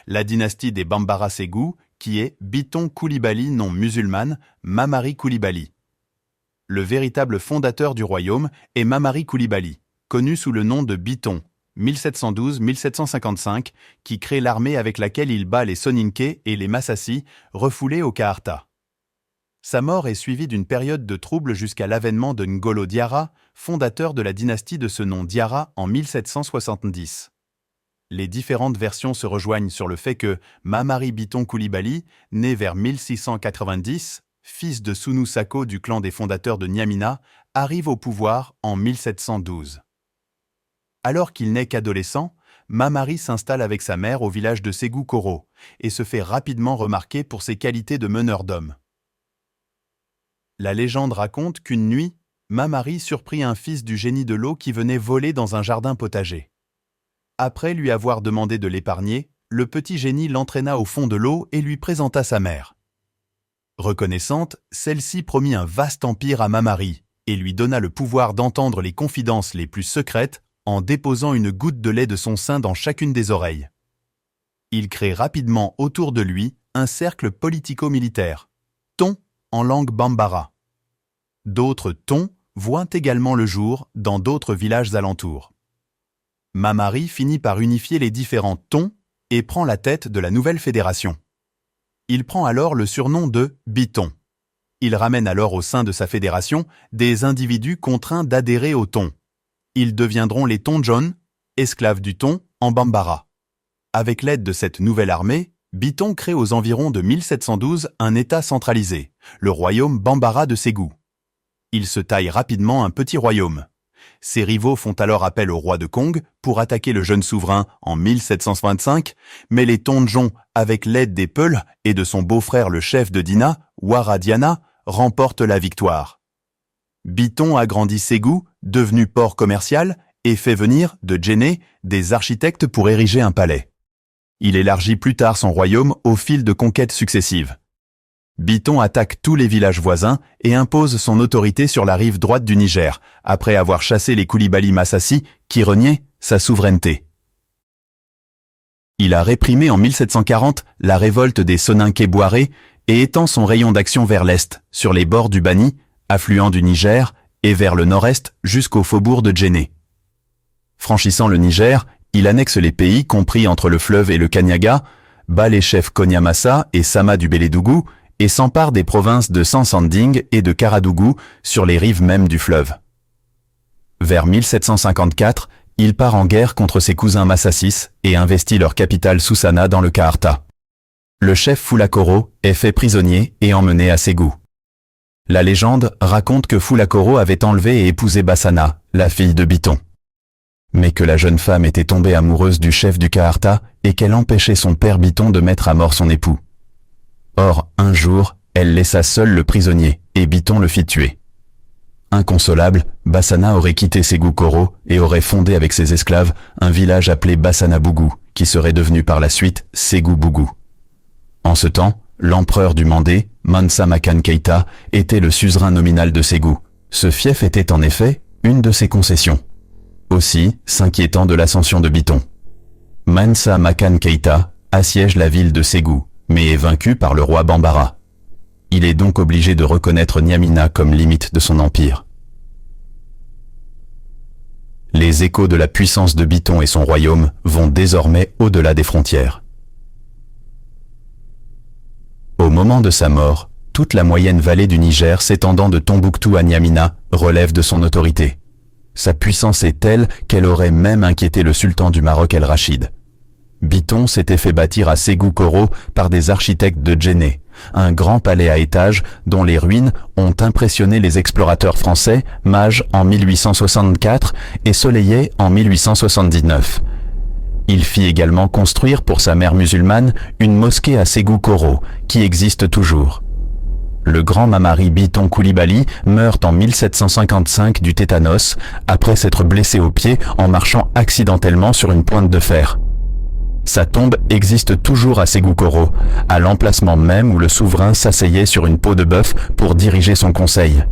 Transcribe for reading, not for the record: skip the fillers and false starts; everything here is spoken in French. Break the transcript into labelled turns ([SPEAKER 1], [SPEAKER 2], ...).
[SPEAKER 1] la dynastie des Bambara Ségou, qui est Biton Coulibaly non musulmane, Mamari Coulibaly. Le véritable fondateur du royaume est Mamari Coulibaly, connu sous le nom de Biton, 1712-1755, qui crée l'armée avec laquelle il bat les Soninké et les Massassis, refoulés au Kaarta. Sa mort est suivie d'une période de troubles jusqu'à l'avènement de Ngolo Diarra, fondateur de la dynastie de ce nom Diarra en 1770. Les différentes versions se rejoignent sur le fait que Mamari Biton Coulibaly, né vers 1690, fils de Sounou Sako du clan des fondateurs de Niamina, arrive au pouvoir en 1712. Alors qu'il n'est qu'adolescent, Mamari s'installe avec sa mère au village de Ségou Koro et se fait rapidement remarquer pour ses qualités de meneur d'hommes. La légende raconte qu'une nuit, Mamari surprit un fils du génie de l'eau qui venait voler dans un jardin potager. Après lui avoir demandé de l'épargner, le petit génie l'entraîna au fond de l'eau et lui présenta sa mère. Reconnaissante, celle-ci promit un vaste empire à Mamari et lui donna le pouvoir d'entendre les confidences les plus secrètes en déposant une goutte de lait de son sein dans chacune des oreilles. Il crée rapidement autour de lui un cercle politico-militaire, Ton en langue bambara. D'autres tons voient également le jour dans d'autres villages alentours. Mamari finit par unifier les différents tons et prend la tête de la nouvelle fédération. Il prend alors le surnom de Biton. Il ramène alors au sein de sa fédération des individus contraints d'adhérer au ton. Ils deviendront les Tonjon, esclaves du ton en bambara. Avec l'aide de cette nouvelle armée, Biton crée aux environs de 1712 un État centralisé, le royaume Bambara de Ségou. Il se taille rapidement un petit royaume. Ses rivaux font alors appel au roi de Kong pour attaquer le jeune souverain en 1725, mais les Tonjon, avec l'aide des Peuls et de son beau-frère le chef de Dina, Waradiana, remportent la victoire. Biton agrandit Ségou, devenu port commercial, et fait venir, de Djenné, des architectes pour ériger un palais. Il élargit plus tard son royaume au fil de conquêtes successives. Biton attaque tous les villages voisins et impose son autorité sur la rive droite du Niger, après avoir chassé les Coulibaly Massassis qui reniaient sa souveraineté. Il a réprimé en 1740 la révolte des Soninké-Boiré et étend son rayon d'action vers l'est, sur les bords du Bani, affluent du Niger, et vers le nord-est jusqu'au faubourg de Djenné. Franchissant le Niger, il annexe les pays compris entre le fleuve et le Kanyaga, bat les chefs Konyamassa et Sama du Bélédougou et s'empare des provinces de Sansanding et de Karadougou sur les rives mêmes du fleuve. Vers 1754, il part en guerre contre ses cousins Massassis et investit leur capitale Soussana dans le Kaarta. Le chef Foulakoro est fait prisonnier et emmené à Ségou. La légende raconte que Foulakoro avait enlevé et épousé Bassana, la fille de Biton. Mais que la jeune femme était tombée amoureuse du chef du Kaarta et qu'elle empêchait son père Biton de mettre à mort son époux. Or, un jour, elle laissa seul le prisonnier et Biton le fit tuer. Inconsolable, Bassana aurait quitté Ségou Koro et aurait fondé avec ses esclaves un village appelé Bassana Bougou, qui serait devenu par la suite Ségou Bougou. En ce temps, l'empereur du Mandé, Mansa Makan Keïta, était le suzerain nominal de Ségou. Ce fief était en effet une de ses concessions. Aussi, s'inquiétant de l'ascension de Biton. Mansa Makan Keïta assiège la ville de Ségou, mais est vaincu par le roi Bambara. Il est donc obligé de reconnaître Niamina comme limite de son empire. Les échos de la puissance de Biton et son royaume vont désormais au-delà des frontières. Au moment de sa mort, toute la moyenne vallée du Niger s'étendant de Tombouctou à Niamina relève de son autorité. Sa puissance est telle qu'elle aurait même inquiété le sultan du Maroc El-Rachid. Biton s'était fait bâtir à Ségou Koro par des architectes de Djenné, un grand palais à étages dont les ruines ont impressionné les explorateurs français Mage en 1864 et Soleillet en 1879. Il fit également construire pour sa mère musulmane une mosquée à Ségou Koro, qui existe toujours. Le grand Mamari Biton Coulibaly meurt en 1755 du tétanos, après s'être blessé au pied en marchant accidentellement sur une pointe de fer. Sa tombe existe toujours à Ségou Koro, à l'emplacement même où le souverain s'asseyait sur une peau de bœuf pour diriger son conseil.